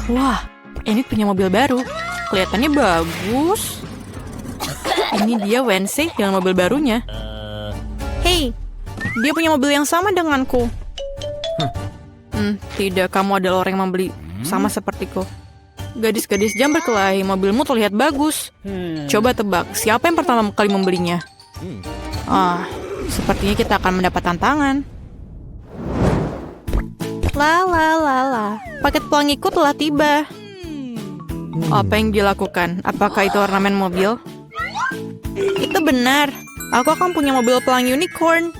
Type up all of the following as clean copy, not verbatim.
Wah, ini punya mobil baru. Kelihatannya bagus. Ini dia Wednesday dengan mobil barunya. Hei, dia punya mobil yang sama denganku. Tidak, kamu adalah orang yang membeli sama sepertiku. Gadis-gadis jam berkelahi, mobilmu terlihat bagus. Coba tebak, siapa yang pertama kali membelinya? Sepertinya kita akan mendapat tantangan. Paket pelangiku telah tiba. Apa yang dilakukan? Apakah itu ornamen mobil? Itu benar. Aku akan punya mobil pelangi unicorn.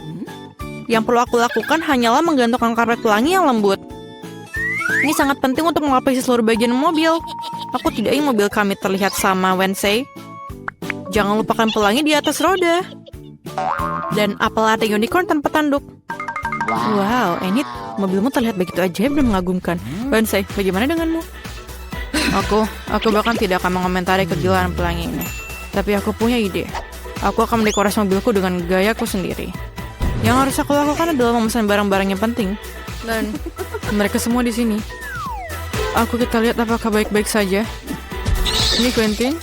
Yang perlu aku lakukan hanyalah menggantungkan karpet pelangi yang lembut. Ini sangat penting untuk melapisi seluruh bagian mobil. Aku tidak ingin mobil kami terlihat sama Wednesday. Jangan lupakan pelangi di atas roda. Dan apel latte unicorn tanpa tanduk. Wow, Enid, mobilmu terlihat begitu ajaib dan mengagumkan. Wednesday, bagaimana denganmu? Aku bahkan tidak akan mengomentari kegilaan pelangi ini. Tapi aku punya ide. Aku akan mendekorasi mobilku dengan gayaku sendiri. Yang harus aku lakukan adalah memesan barang-barang yang penting. Dan mereka semua di sini. Kita lihat apakah baik-baik saja. Ini Quentin.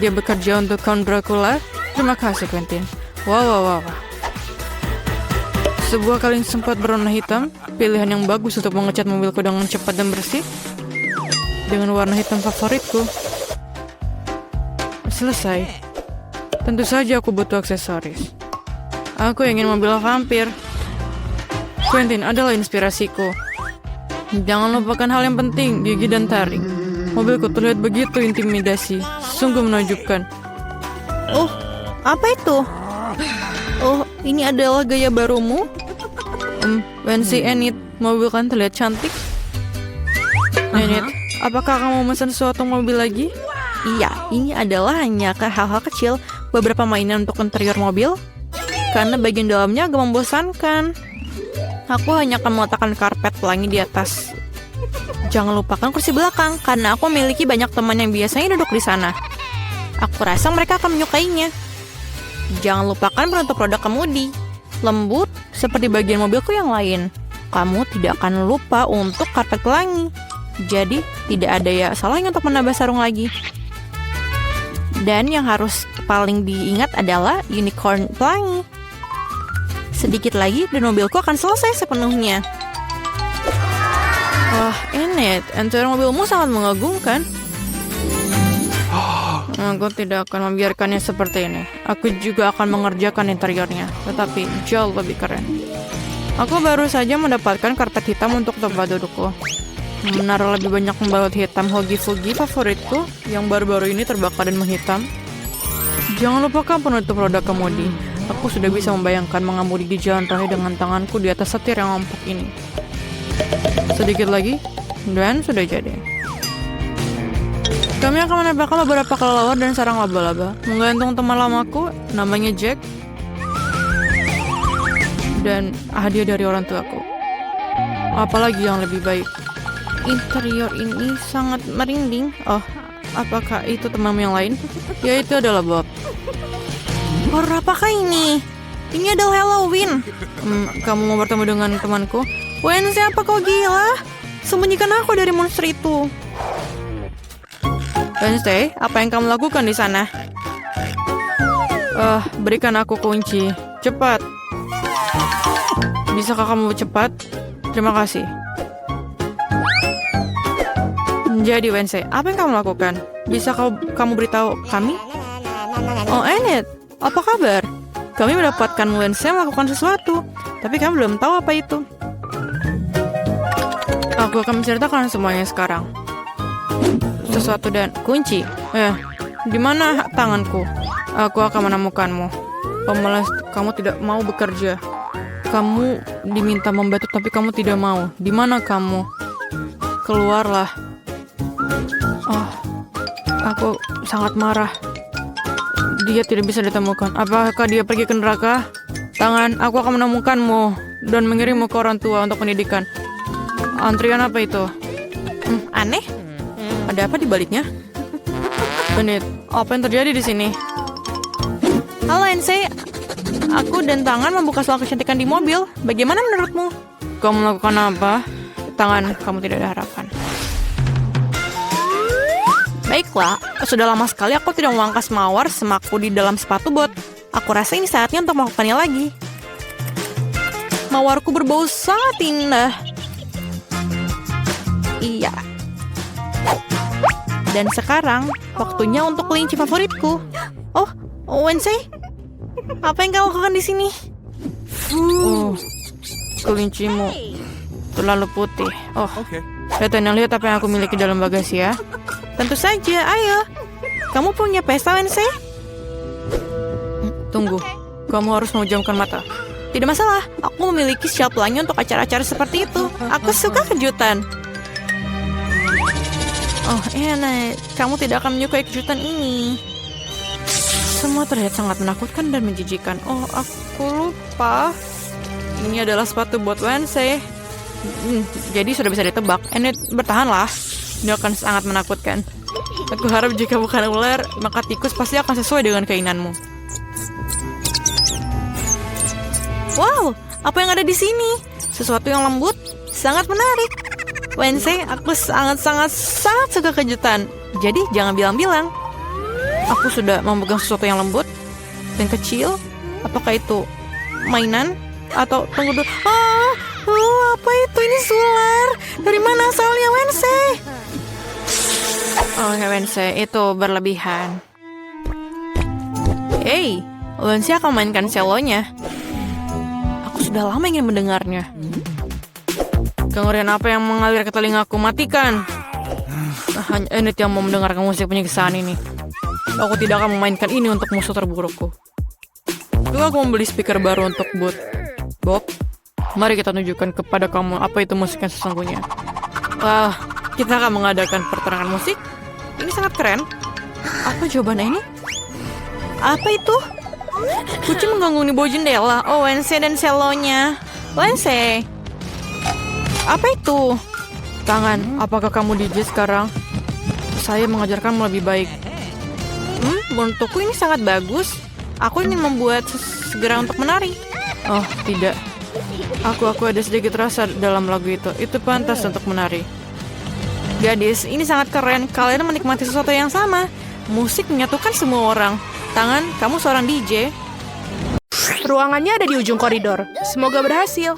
Dia bekerja untuk Count Dracula. Terima kasih, Quentin. Wow. Sebuah kaleng sempat berwarna hitam. Pilihan yang bagus untuk mengecat mobilku dengan cepat dan bersih. Dengan warna hitam favoritku. Selesai. Tentu saja aku butuh aksesoris. Aku ingin mobil vampir. Quentin adalah inspirasiku. Jangan lupakan hal yang penting, gigi dan taring. Mobilku terlihat begitu intimidasi. Sungguh menakjubkan. Oh, apa itu? Oh, ini adalah gaya barumu? Wednesday, Enid, mobil kan terlihat cantik. Enid, apakah kamu memesan sesuatu mobil lagi? Iya, ini adalah hanya hal-hal kecil. Beberapa mainan untuk interior mobil. Karena bagian dalamnya agak membosankan. Aku hanya akan meletakkan karpet pelangi di atas. Jangan lupakan kursi belakang, karena aku memiliki banyak teman yang biasanya duduk di sana. Aku rasa mereka akan menyukainya. Jangan lupakan penutup roda kemudi. Lembut, seperti bagian mobilku yang lain. Kamu tidak akan lupa untuk karpet pelangi. Jadi, tidak ada salahnya untuk menambah sarung lagi. Dan yang harus paling diingat adalah unicorn pelangi. Sedikit lagi dan mobilku akan selesai sepenuhnya. Wah, Enid, interior mobilmu sangat mengagumkan. Aku tidak akan membiarkannya seperti ini. Aku juga akan mengerjakan interiornya, tetapi jauh lebih keren. Aku baru saja mendapatkan karpet hitam untuk tempat dudukku. Menaruh lebih banyak pembalut hitam hogi-fugi favoritku yang baru-baru ini terbakar dan menghitam. Jangan lupakan penutup roda kemudi. Aku sudah bisa membayangkan mengemudi di jalan raya dengan tanganku di atas setir yang empuk ini. Sedikit lagi, dan sudah jadi. Kami akan menempelkan beberapa kelelawar dan sarang laba-laba. Menggantung teman lamaku, namanya Jack. Dan hadiah dari orang tuaku. Apalagi yang lebih baik. Interior ini sangat merinding. Oh, apakah itu temanmu yang lain? Ya, itu adalah Bob. Apakah ini? Ini adalah Halloween. Kamu mau bertemu dengan temanku? Wednesday, apa kau gila? Sembunyikan aku dari monster itu. Wednesday, apa yang kamu lakukan di sana? Berikan aku kunci. Cepat. Bisakah kamu cepat? Terima kasih. Jadi Wednesday, apa yang kamu lakukan? Bisa kamu beritahu kami? Oh, Enid, apa kabar? Kami mendapatkan Wednesday melakukan sesuatu, tapi kami belum tahu apa itu. Aku akan menceritakan semuanya sekarang. Sesuatu dan kunci. Di mana tanganku? Aku akan menemukanmu. Pemalas, kamu tidak mau bekerja. Kamu diminta membantu, tapi kamu tidak mau. Di mana kamu? Keluarlah. Aku sangat marah. Dia tidak bisa ditemukan. Apakah dia pergi ke neraka? Tangan, aku akan menemukanmu dan mengirimmu ke orang tua untuk pendidikan. Antrian apa itu? Aneh. Ada apa di baliknya? Benit, apa yang terjadi di sini? Halo, NC. Aku dan Tangan membuka soal kecantikan di mobil. Bagaimana menurutmu? Kamu melakukan apa? Tangan, kamu tidak ada harapan. Baiklah, sudah lama sekali aku tidak memangkas mawar semaku di dalam sepatu bot. Aku rasa ini saatnya untuk melakukannya lagi. Mawarku berbau sangat indah. Iya. Dan sekarang, waktunya untuk kelinci favoritku. Oh, Wednesday? Apa yang kamu lakukan di sini? Oh, kelincimu terlalu putih. Oh, lihat apa yang aku miliki dalam bagasi ya. Tentu saja, ayo. Kamu punya pesta, Wednesday? Tunggu, kamu harus memejamkan mata. Tidak masalah, aku memiliki shelf lainnya untuk acara-acara seperti itu. Aku suka kejutan. Oh, enak. Kamu tidak akan menyukai kejutan ini. Semua terlihat sangat menakutkan dan menjijikan. Oh, aku lupa. Ini adalah sepatu buat Wednesday. Jadi sudah bisa ditebak. Enid, bertahanlah. Ini akan sangat menakutkan. Aku harap jika bukan ular, maka tikus pasti akan sesuai dengan keinginanmu. Wow, apa yang ada di sini? Sesuatu yang lembut, sangat menarik. Wednesday, aku sangat suka kejutan. Jadi jangan bilang-bilang. Aku sudah memegang sesuatu yang lembut dan kecil. Apakah itu mainan? Atau tunggu dulu. Apa itu? Ini sular. Dari mana asalnya, Wednesday? Oh, Wednesday, itu berlebihan. Hey, Wednesday akan mainkan cellonya. Aku sudah lama ingin mendengarnya. Kengerian apa yang mengalir ke telingaku? Matikan. Hanya Enid yang mau mendengarkan musik penyiksaan ini. Aku tidak akan memainkan ini untuk musuh terburukku. Lalu aku membeli speaker baru untuk Bob. Mari kita tunjukkan kepada kamu apa itu musik yang sesungguhnya. Wah, kita akan mengadakan pertarungan musik. Ini sangat keren. Apa jawabannya ini? Apa itu? Kucing mengganggu di bawah jendela. Oh, Wednesday dan selonya. Wednesday. Apa itu? Tangan, apakah kamu DJ sekarang? Saya mengajarkanmu lebih baik. Untukku ini sangat bagus. Aku ingin membuat segera untuk menari. Oh, tidak. Aku ada sedikit rasa dalam lagu itu. Itu pantas untuk menari. Gadis, ini sangat keren. Kalian menikmati sesuatu yang sama. Musik menyatukan semua orang. Tangan, kamu seorang DJ. Ruangannya ada di ujung koridor. Semoga berhasil.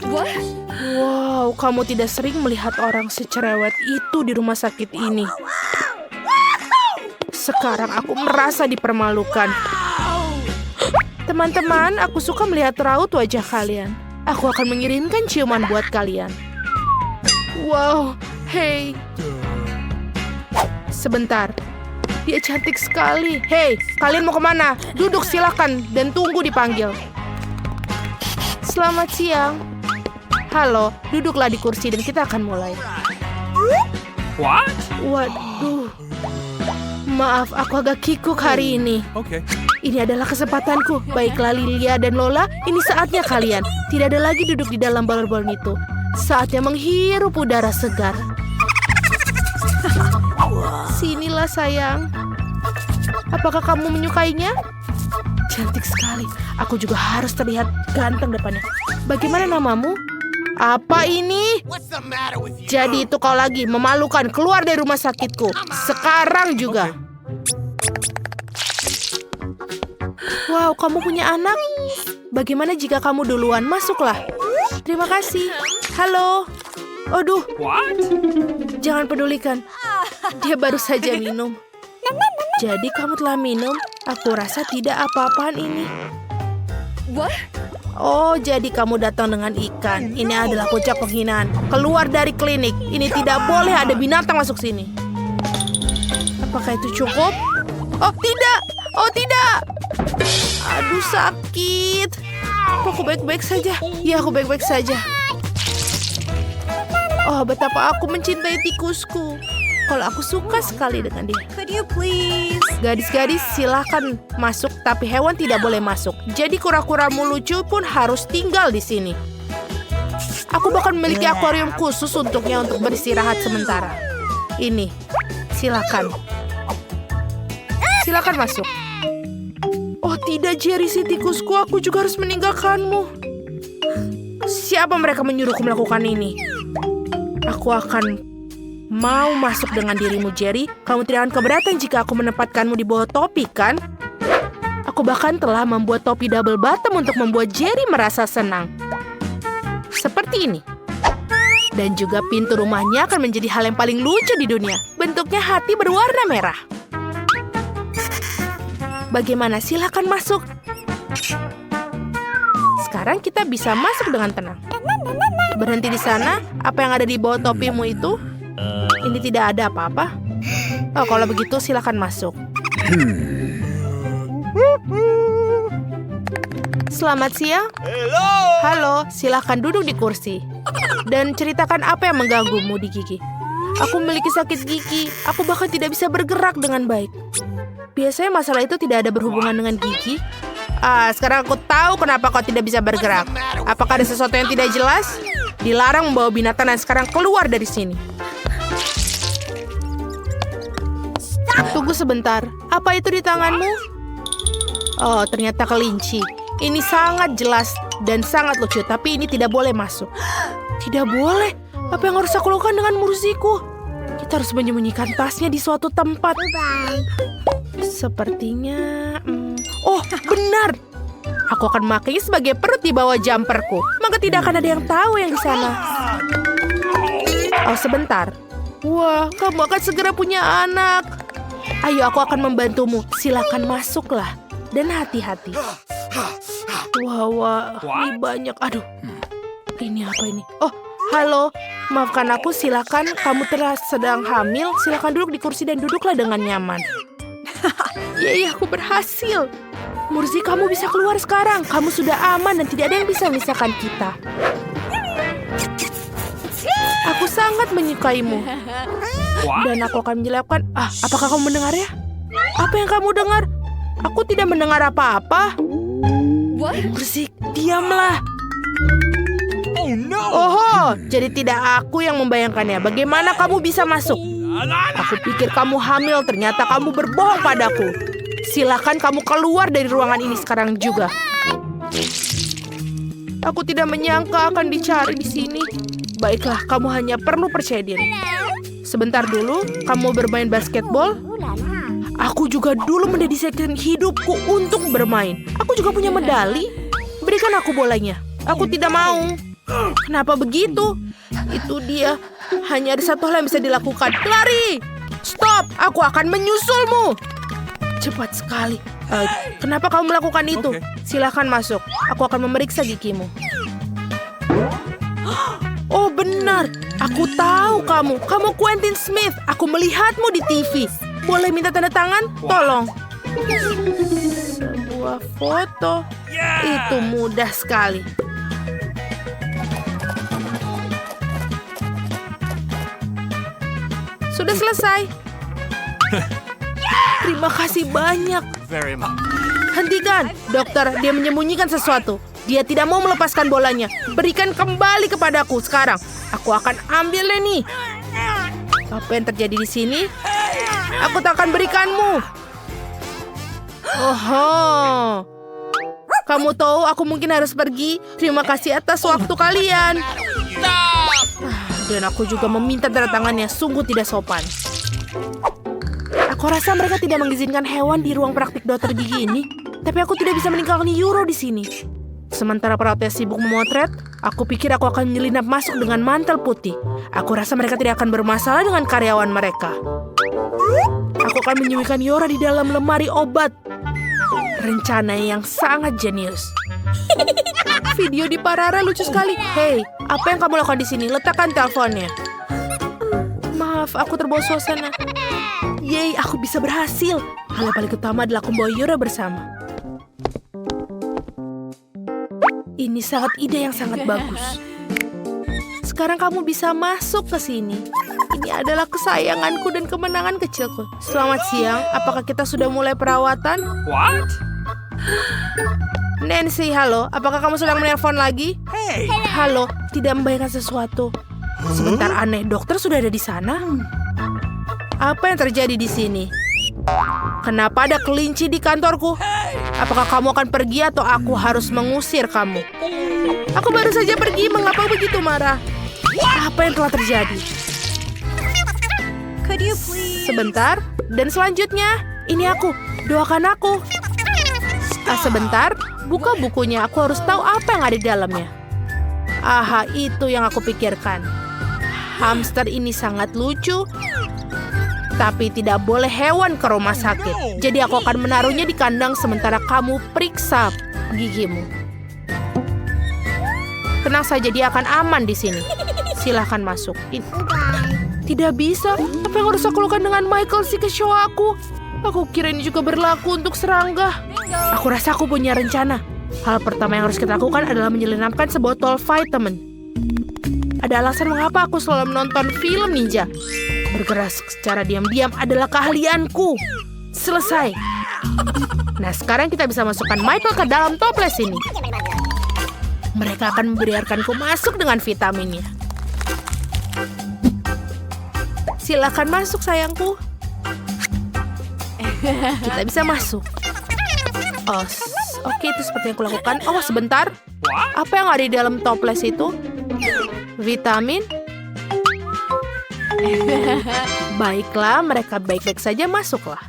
Wow, kamu tidak sering melihat orang secerewet itu di rumah sakit ini. Sekarang aku merasa dipermalukan. Teman-teman, aku suka melihat raut wajah kalian. Aku akan mengirimkan ciuman buat kalian. Wow, hey. Sebentar. Dia cantik sekali. Hey, kalian mau kemana? Duduk silakan dan tunggu dipanggil. Selamat siang. Halo, duduklah di kursi dan kita akan mulai. What? Waduh. Maaf, aku agak kikuk hari ini. Ini adalah kesempatanku. Baiklah Lilia dan Lola, ini saatnya kalian. Tidak ada lagi duduk di dalam balon-balon itu. Saatnya menghirup udara segar. Sinilah sayang. Apakah kamu menyukainya? Cantik sekali. Aku juga harus terlihat ganteng depannya. Bagaimana namamu? Apa ini? Jadi itu kau lagi memalukan, keluar dari rumah sakitku. Sekarang juga. Wow, kamu punya anak? Bagaimana jika kamu duluan? Masuklah. Terima kasih. Halo. Aduh. Jangan pedulikan. Dia baru saja minum. Jadi kamu telah minum? Aku rasa tidak apa-apaan ini. Oh, jadi kamu datang dengan ikan. Ini adalah puncak penghinaan. Keluar dari klinik. Ini tidak boleh ada binatang masuk sini. Apakah itu cukup? Oh, tidak. Oh, tidak. Aduh, sakit. Aku baik-baik saja. Ya, aku baik-baik saja. Oh, betapa aku mencintai tikusku. Kalau aku suka sekali dengan dia. Could you please? Gadis-gadis silahkan masuk, tapi hewan tidak boleh masuk. Jadi kura-kuramu lucu pun harus tinggal di sini. Aku bahkan memiliki akuarium khusus untuknya untuk beristirahat sementara. Ini, silakan. Silakan masuk. Oh tidak, Jerry, si tikusku, aku juga harus meninggalkanmu. Siapa mereka menyuruhku melakukan ini? Aku akan Mau masuk dengan dirimu, Jerry? Kamu tidak akan keberatan jika aku menempatkanmu di bawah topi, kan? Aku bahkan telah membuat topi double bottom untuk membuat Jerry merasa senang. Seperti ini. Dan juga pintu rumahnya akan menjadi hal yang paling lucu di dunia. Bentuknya hati berwarna merah. Bagaimana? Silakan masuk. Sekarang kita bisa masuk dengan tenang. Berhenti di sana. Apa yang ada di bawah topimu itu? Ini tidak ada apa-apa. Oh, kalau begitu silakan masuk. Selamat siang. Halo, silakan duduk di kursi. Dan ceritakan apa yang mengganggumu di gigi. Aku memiliki sakit gigi. Aku bahkan tidak bisa bergerak dengan baik. Biasanya masalah itu tidak ada berhubungan dengan gigi. Sekarang aku tahu kenapa kau tidak bisa bergerak. Apakah ada sesuatu yang tidak jelas? Dilarang membawa binatang dan sekarang keluar dari sini. Tunggu sebentar. Apa itu di tanganmu? Oh, ternyata kelinci. Ini sangat jelas dan sangat lucu, tapi ini tidak boleh masuk. Tidak boleh? Apa yang harus aku lakukan dengan Murziku? Kita harus menyembunyikan tasnya di suatu tempat. Sepertinya... Oh, benar! Aku akan memakainya sebagai perut di bawah jumperku. Maka tidak akan ada yang tahu yang di sana. Oh, sebentar. Wah, kamu akan segera punya anak. Ayo, aku akan membantumu. Silakan masuklah. Dan hati-hati. Wah, ini banyak. Aduh, ini apa ini? Oh, halo. Maafkan aku, silakan. Kamu telah sedang hamil. Silakan duduk di kursi dan duduklah dengan nyaman. Yeay, aku berhasil. Murzi, kamu bisa keluar sekarang. Kamu sudah aman dan tidak ada yang bisa memisahkan kita. Aku sangat menyukaimu. Dan aku akan menjelaskan. Apakah kamu mendengarnya? Apa yang kamu dengar? Aku tidak mendengar apa-apa. Murzi, diamlah. Oh, jadi tidak aku yang membayangkannya. Bagaimana kamu bisa masuk? Aku pikir kamu hamil, ternyata kamu berbohong padaku. Silakan kamu keluar dari ruangan ini sekarang juga. Aku tidak menyangka akan dicari di sini. Baiklah, kamu hanya perlu percaya diri. Sebentar dulu, kamu bermain basketball? Aku juga dulu mendedikasikan hidupku untuk bermain. Aku juga punya medali. Berikan aku bolanya. Aku tidak mau. Kenapa begitu? Itu dia. Hanya ada satu hal yang bisa dilakukan. Lari! Stop! Aku akan menyusulmu. Cepat sekali. Kenapa kamu melakukan itu? Silakan masuk. Aku akan memeriksa gigimu. Oh, benar. Aku tahu kamu. Kamu Quentin Smith. Aku melihatmu di TV. Boleh minta tanda tangan? Tolong. Sebuah foto. Itu mudah sekali. Sudah selesai. Terima kasih banyak. Hentikan, dokter. Dia menyembunyikan sesuatu. Dia tidak mau melepaskan bolanya. Berikan kembali kepadaku sekarang. Aku akan ambilnya nih. Apa yang terjadi di sini? Aku tak akan berikanmu. Oh, kamu tahu aku mungkin harus pergi. Terima kasih atas waktu kalian. Dan aku juga meminta tanda tangannya. Sungguh tidak sopan. Aku rasa mereka tidak mengizinkan hewan di ruang praktik dokter gigi ini. Tapi aku tidak bisa meninggalkan Euro di sini. Sementara perawatnya sibuk memotret, aku pikir aku akan menyelinap masuk dengan mantel putih. Aku rasa mereka tidak akan bermasalah dengan karyawan mereka. Aku akan menyembunyikan Yora di dalam lemari obat. Rencana yang sangat jenius. Video di Parara lucu sekali. Hei, apa yang kamu lakukan di sini? Letakkan teleponnya. Maaf, aku terbawa suasana. Yeay, aku bisa berhasil. Hal yang paling utama adalah aku membawa Yora bersama. Ini sangat ide yang sangat bagus. Sekarang kamu bisa masuk ke sini. Ini adalah kesayanganku dan kemenangan kecilku. Selamat siang. Apakah kita sudah mulai perawatan? What? Nancy, halo. Apakah kamu sedang menelpon lagi? Hey. Halo, tidak membayangkan sesuatu. Sebentar, aneh. Dokter sudah ada di sana? Apa yang terjadi di sini? Kenapa ada kelinci di kantorku? Apakah kamu akan pergi atau aku harus mengusir kamu? Aku baru saja pergi. Mengapa begitu marah? Apa yang telah terjadi? Sebentar. Dan selanjutnya, ini aku. Doakan aku. Sebentar. Buka bukunya. Aku harus tahu apa yang ada di dalamnya. Aha, itu yang aku pikirkan. Hamster ini sangat lucu. Tapi tidak boleh hewan ke rumah sakit. Jadi aku akan menaruhnya di kandang sementara kamu periksa gigimu. Tenang saja, dia akan aman di sini. Silahkan masuk. Tidak bisa. Apa yang harus aku lakukan dengan Michael si kecoa aku? Aku kira ini juga berlaku untuk serangga. Aku rasa aku punya rencana. Hal pertama yang harus kita lakukan adalah menyelinapkan sebotol vitamin. Ada alasan mengapa aku selalu menonton film ninja. Bergerak secara diam-diam adalah keahlianku. Selesai. Nah, sekarang kita bisa masukkan Michael ke dalam toples ini. Mereka akan membiarkanku masuk dengan vitaminnya. Silakan masuk, sayangku. Kita bisa masuk. Oke, itu seperti yang kulakukan. Oh, sebentar. Apa yang ada di dalam toples itu? Vitamin? Baiklah, mereka baik-baik saja, masuklah.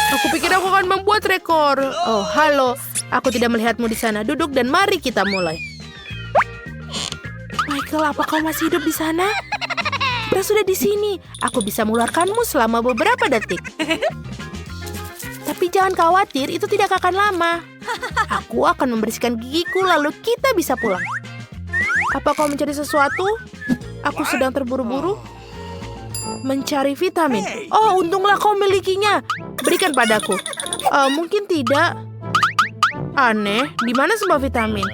Aku pikir aku akan membuat rekor. Oh, halo. Aku tidak melihatmu di sana. Duduk dan mari kita mulai. Michael, apa kau masih hidup di sana? Kita sudah di sini. Aku bisa mengeluarkanmu selama beberapa detik. Tapi jangan khawatir, itu tidak akan lama. Aku akan membersihkan gigiku, lalu kita bisa pulang. Apa kau mencari sesuatu? Aku sedang terburu-buru. Mencari vitamin. Oh, untunglah kau milikinya. Berikan padaku. Mungkin tidak. Aneh, di mana semua vitamin?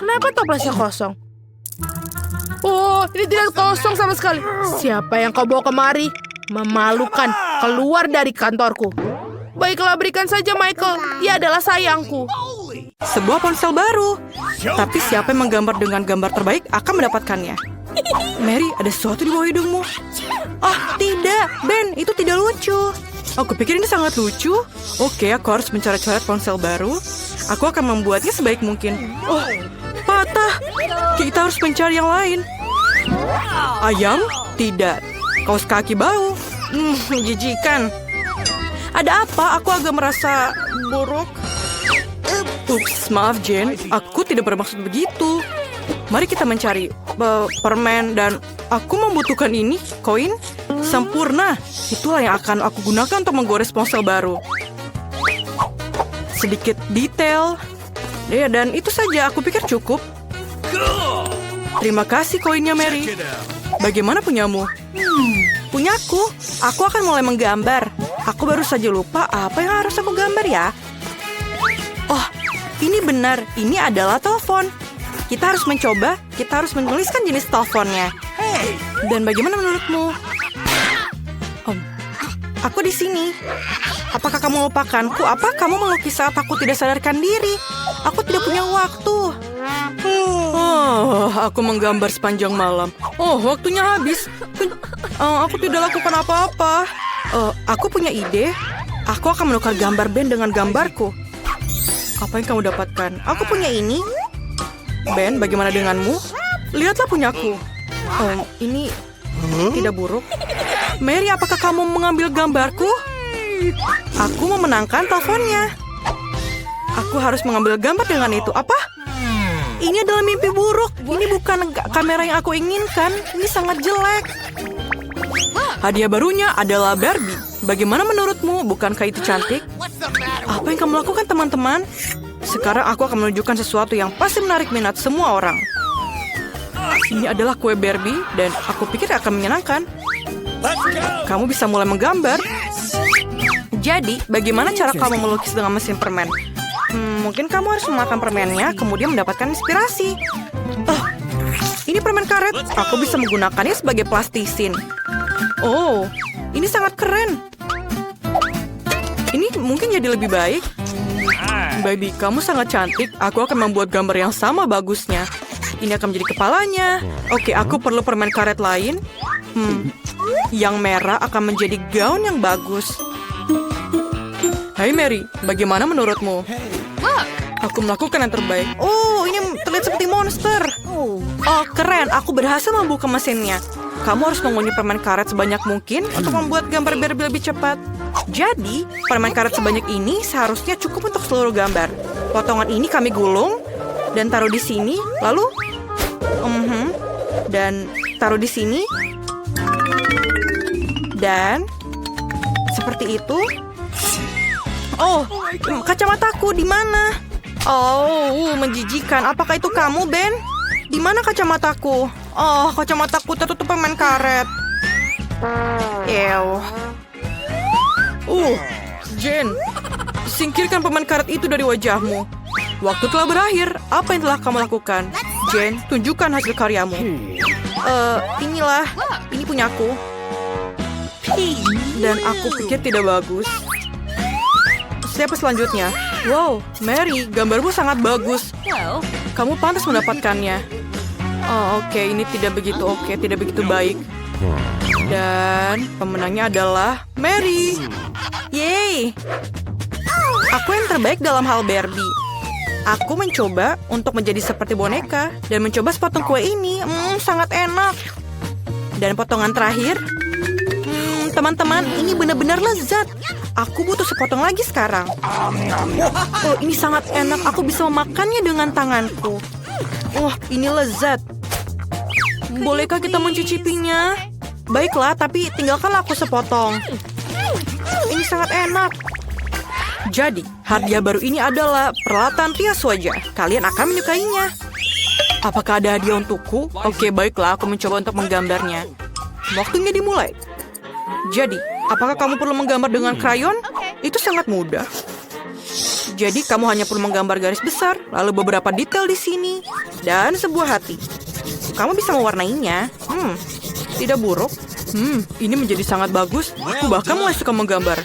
Kenapa toplesnya kosong? Oh, ini tidak kosong sama sekali. Siapa yang kau bawa kemari? Memalukan. Keluar dari kantorku. Baiklah, berikan saja Michael. Dia adalah sayangku. Sebuah ponsel baru. Tapi siapa yang menggambar dengan gambar terbaik akan mendapatkannya. Mary, ada sesuatu di bawah hidungmu. Tidak. Ben, itu tidak lucu. Aku pikir ini sangat lucu. Oke, aku harus mencoret-coret ponsel baru. Aku akan membuatnya sebaik mungkin. Oh, patah. Kita harus mencari yang lain. Ayam? Tidak. Kaos kaki bau. Menjijikan. Ada apa? Aku agak merasa buruk. Ups, maaf Jane. Aku tidak bermaksud begitu. Mari kita mencari permen dan aku membutuhkan ini, koin. Sempurna. Itulah yang akan aku gunakan untuk menggores ponsel baru. Sedikit detail. Ya, dan itu saja. Aku pikir cukup. Terima kasih koinnya, Mary. Bagaimana punyamu? Punyaku. Aku akan mulai menggambar. Aku baru saja lupa apa yang harus aku gambar ya. Oh, ini benar. Ini adalah telepon. Kita harus mencoba. Kita harus menuliskan jenis teleponnya. Dan bagaimana menurutmu? Aku di sini. Apakah kamu melupakanku? Apa kamu melukis saat aku tidak sadarkan diri? Aku tidak punya waktu. Aku menggambar sepanjang malam. Waktunya habis. Aku tidak lakukan apa-apa. Aku punya ide. Aku akan menukar gambar Ben dengan gambarku. Apa yang kamu dapatkan? Aku punya ini. Ben, bagaimana denganmu? Lihatlah punyaku. Ini tidak buruk. Mary, apakah kamu mengambil gambarku? Aku memenangkan teleponnya. Aku harus mengambil gambar dengan itu. Apa? Ini adalah mimpi buruk. Ini bukan kamera yang aku inginkan. Ini sangat jelek. Hadiah barunya adalah Barbie. Bagaimana menurutmu? Bukankah itu cantik? Apa yang kamu lakukan, teman-teman? Sekarang aku akan menunjukkan sesuatu yang pasti menarik minat semua orang. Ini adalah kue Barbie dan aku pikir akan menyenangkan. Kamu bisa mulai menggambar. Jadi, bagaimana cara kamu melukis dengan mesin permen? Mungkin kamu harus memakan permennya, kemudian mendapatkan inspirasi. Ini permen karet. Aku bisa menggunakannya sebagai plastisin. Oh, ini sangat keren. Ini mungkin jadi lebih baik. Baby, kamu sangat cantik. Aku akan membuat gambar yang sama bagusnya. Ini akan menjadi kepalanya. Oke, aku perlu permen karet lain. Yang merah akan menjadi gaun yang bagus. Hai Mary, bagaimana menurutmu? Aku melakukan yang terbaik. Oh, ini terlihat seperti monster. Oh, keren. Aku berhasil membuka mesinnya. Kamu harus mengunyah permen karet sebanyak mungkin untuk membuat gambar Barbie lebih cepat. Jadi, permen karet sebanyak ini seharusnya cukup untuk seluruh gambar. Potongan ini kami gulung dan taruh di sini, lalu dan taruh di sini. Dan seperti itu. Oh, kacamataku di mana? Oh, menjijikan. Apakah itu kamu, Ben? Di mana kacamataku? Oh, kacamataku tertutup permen karet. Ew. Jen, singkirkan permen karet itu dari wajahmu. Waktu telah berakhir. Apa yang telah kamu lakukan? Jen, tunjukkan hasil karyamu. Inilah. Ini punyaku. Dan aku pikir tidak bagus. Siapa selanjutnya? Wow, Mary, gambarmu sangat bagus. Kamu pantas mendapatkannya. Oh, oke, ini tidak begitu oke, tidak begitu baik. Dan pemenangnya adalah Mary. Yeay. Aku yang terbaik dalam hal Barbie. Aku mencoba untuk menjadi seperti boneka dan mencoba sepotong kue ini. Sangat enak. Dan potongan terakhir. Teman-teman, ini benar-benar lezat. Aku butuh sepotong lagi sekarang. Oh, ini sangat enak. Aku bisa memakannya dengan tanganku. Wah, ini lezat. Bolehkah kita mencicipinya? Baiklah, tapi tinggalkanlah aku sepotong. Ini sangat enak. Jadi, hadiah baru ini adalah peralatan rias wajah. Kalian akan menyukainya. Apakah ada hadiah untukku? Oke, baiklah, aku mencoba untuk menggambarnya. Waktunya dimulai. Jadi, apakah kamu perlu menggambar dengan krayon? Itu sangat mudah. Jadi, kamu hanya perlu menggambar garis besar, lalu beberapa detail di sini, dan sebuah hati. Kamu bisa mewarnainya. Tidak buruk. Ini menjadi sangat bagus. Aku bahkan mulai suka menggambar.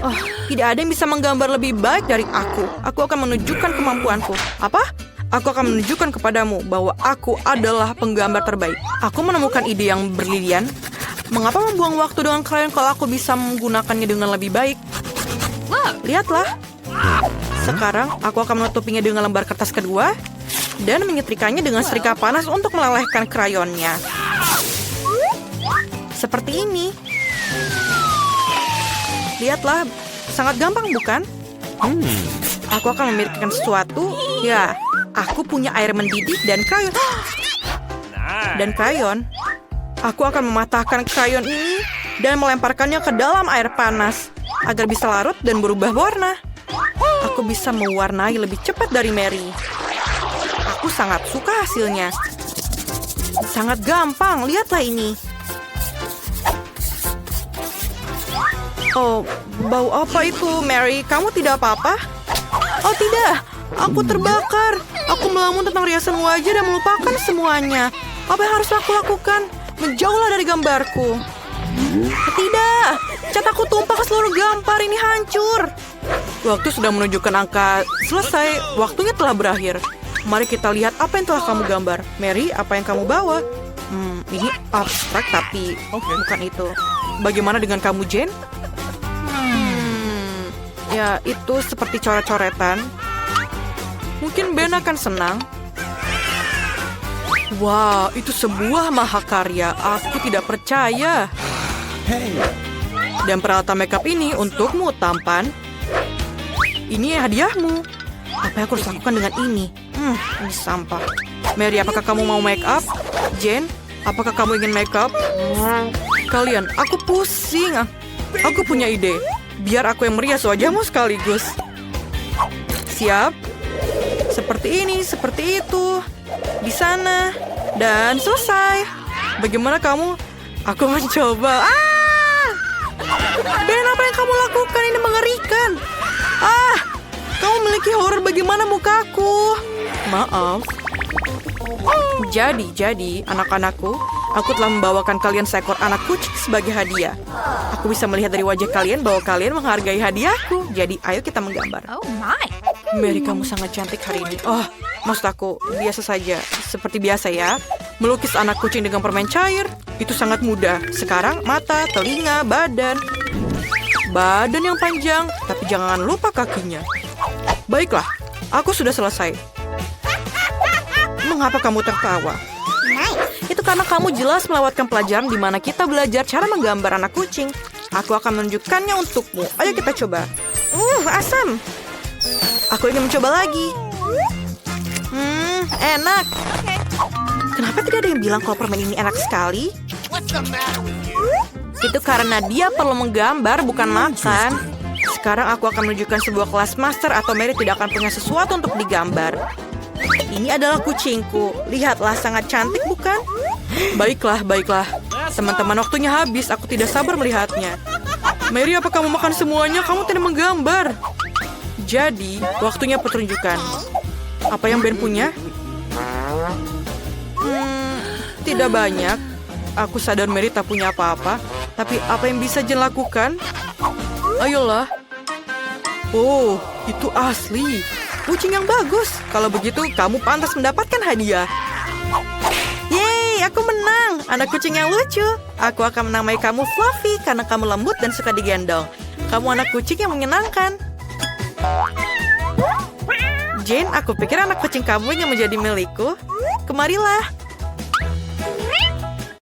Oh, tidak ada yang bisa menggambar lebih baik dari aku. Aku akan menunjukkan kemampuanku. Apa? Aku akan menunjukkan kepadamu bahwa aku adalah penggambar terbaik. Aku menemukan ide yang brilian. Mengapa membuang waktu dengan krayon kalau aku bisa menggunakannya dengan lebih baik? Lihatlah. Sekarang aku akan menutupinya dengan lembar kertas kedua dan menyetrikanya dengan setrika panas untuk melelehkan krayonnya. Seperti ini. Lihatlah, sangat gampang bukan? Aku akan memikirkan sesuatu. Ya, aku punya air mendidih dan krayon. Dan krayon. Aku akan mematahkan krayon ini dan melemparkannya ke dalam air panas agar bisa larut dan berubah warna. Aku bisa mewarnai lebih cepat dari Mary. Aku sangat suka hasilnya. Sangat gampang, lihatlah ini. Oh, bau apa itu, Mary? Kamu tidak apa-apa? Oh tidak, aku terbakar. Aku melamun tentang riasan wajah dan melupakan semuanya. Apa yang harus aku lakukan? Menjauhlah dari gambarku. Tidak, cat aku tumpah ke seluruh gambar, ini hancur. Waktu sudah menunjukkan angka selesai, waktunya telah berakhir. Mari kita lihat apa yang telah kamu gambar. Mary, apa yang kamu bawa? Ini abstrak tapi bukan itu. Bagaimana dengan kamu, Jane? Ya, itu seperti coret-coretan. Mungkin Ben akan senang. Wow, itu sebuah mahakarya. Aku tidak percaya. Dan peralatan makeup ini untukmu, tampan. Ini hadiahmu. Apa yang aku harus lakukan dengan ini? Ini sampah. Mary, apakah kamu mau makeup? Jane, apakah kamu ingin makeup? Kalian, aku pusing. Aku punya ide. Biar aku yang merias wajahmu sekaligus. Siap? Seperti ini, seperti itu. Di sana. Dan selesai. Bagaimana kamu? Aku mencoba. Ben, apa yang kamu lakukan? Ini mengerikan. Kamu memiliki horor. Bagaimana mukaku? Maaf. Jadi, anak-anakku, aku telah membawakan kalian seekor anak kucing sebagai hadiah. Aku bisa melihat dari wajah kalian bahwa kalian menghargai hadiahku. Jadi, ayo kita menggambar. Oh my. Mary, kamu sangat cantik hari ini. Oh, maksud aku, biasa saja. Seperti biasa ya. Melukis anak kucing dengan permen cair, itu sangat mudah. Sekarang, mata, telinga, badan. Badan yang panjang, tapi jangan lupa kakinya. Baiklah, aku sudah selesai. Mengapa kamu tertawa? Itu karena kamu jelas melewatkan pelajaran di mana kita belajar cara menggambar anak kucing. Aku akan menunjukkannya untukmu. Ayo kita coba. Asam. Aku ingin mencoba lagi. Enak. Kenapa tidak ada yang bilang kalau permen ini enak sekali? Itu karena dia perlu menggambar, bukan makan. Sekarang aku akan menunjukkan sebuah kelas master atau Mary tidak akan punya sesuatu untuk digambar. Ini adalah kucingku. Lihatlah, sangat cantik bukan? Baiklah. Teman-teman, waktunya habis. Aku tidak sabar melihatnya. Mary, apa kamu makan semuanya? Kamu tidak menggambar. Jadi, waktunya pertunjukan. Apa yang Ben punya? Tidak banyak. Aku sadar Mary tak punya apa-apa. Tapi apa yang bisa Jen lakukan? Ayolah. Oh, itu asli. Kucing yang bagus. Kalau begitu, kamu pantas mendapatkan hadiah. Yeay, aku menang. Anak kucing yang lucu. Aku akan menamai kamu Fluffy karena kamu lembut dan suka digendong. Kamu anak kucing yang menyenangkan. Jane, aku pikir anak kucing kamu ingin menjadi milikku. Kemarilah.